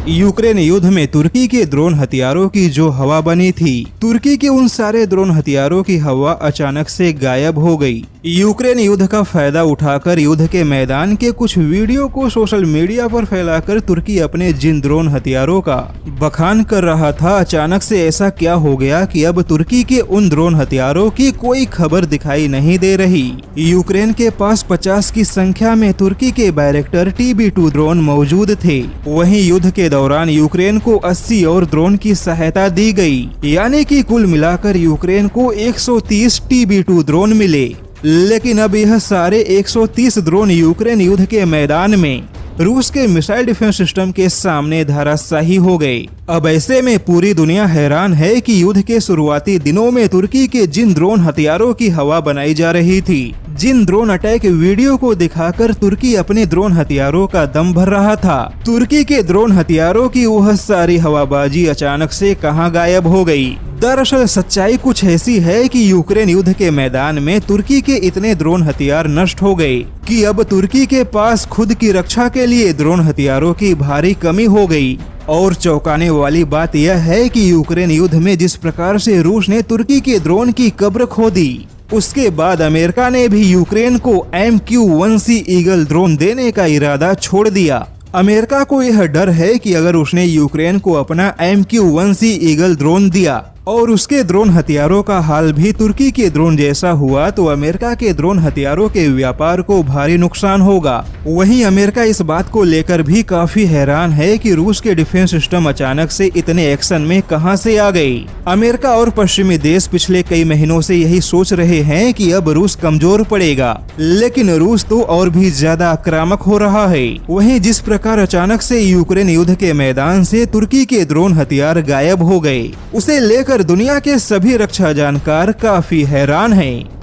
Ukraine युद्ध में तुर्की के ड्रोन हथियारों की जो हवा बनी थी, तुर्की के उन सारे ड्रोन हथियारों की हवा अचानक से गायब हो गई। यूक्रेन युद्ध का फायदा उठाकर युद्ध के मैदान के कुछ वीडियो को सोशल मीडिया पर फैलाकर तुर्की अपने जिन ड्रोन हथियारों का बखान कर रहा था, अचानक से ऐसा क्या हो गया कि अब तुर्की के उन ड्रोन हथियारों की कोई खबर दिखाई नहीं दे रही। यूक्रेन के पास 50 की संख्या में तुर्की के बैरक्टर TB2 ड्रोन मौजूद थे। वहीं युद्ध के दौरान यूक्रेन को 80 और ड्रोन की सहायता दी गई, यानी कि कुल मिलाकर यूक्रेन को 130 TB2 ड्रोन मिले। लेकिन अब यह सारे 130 ड्रोन यूक्रेन युद्ध के मैदान में रूस के मिसाइल डिफेंस सिस्टम के सामने धराशायी हो गए। अब ऐसे में पूरी दुनिया हैरान है कि युद्ध के शुरुआती दिनों में तुर्की के जिन ड्रोन हथियारों की हवा बनाई जा रही थी, जिन ड्रोन अटैक वीडियो को दिखाकर तुर्की अपने ड्रोन हथियारों का दम भर रहा था, तुर्की के ड्रोन हथियारों की वह सारी हवाबाजी अचानक से कहां गायब हो गई। दरअसल सच्चाई कुछ ऐसी है कि यूक्रेन युद्ध के मैदान में तुर्की के इतने ड्रोन हथियार नष्ट हो गए कि अब तुर्की के पास खुद की रक्षा के लिए ड्रोन हथियारों की भारी कमी हो गई। और चौंकाने वाली बात यह है कि यूक्रेन युद्ध में जिस प्रकार से रूस ने तुर्की के ड्रोन की कब्र खोदी, उसके बाद अमेरिका ने भी यूक्रेन को MQ-1C ईगल ड्रोन देने का इरादा छोड़ दिया। अमेरिका को यह डर है कि अगर उसने यूक्रेन को अपना MQ-1C ईगल ड्रोन दिया और उसके ड्रोन हथियारों का हाल भी तुर्की के ड्रोन जैसा हुआ, तो अमेरिका के ड्रोन हथियारों के व्यापार को भारी नुकसान होगा। वहीं अमेरिका इस बात को लेकर भी काफी हैरान है कि रूस के डिफेंस सिस्टम अचानक से इतने एक्शन में कहां से आ गई। अमेरिका और पश्चिमी देश पिछले कई महीनों से यही सोच रहे हैं कि अब रूस कमजोर पड़ेगा, लेकिन रूस तो और भी ज्यादा आक्रामक हो रहा है। वहीं जिस प्रकार अचानक से यूक्रेन युद्ध के मैदान से तुर्की के ड्रोन हथियार गायब हो गए, उसे लेकर दुनिया के सभी रक्षा जानकार काफी हैरान हैं।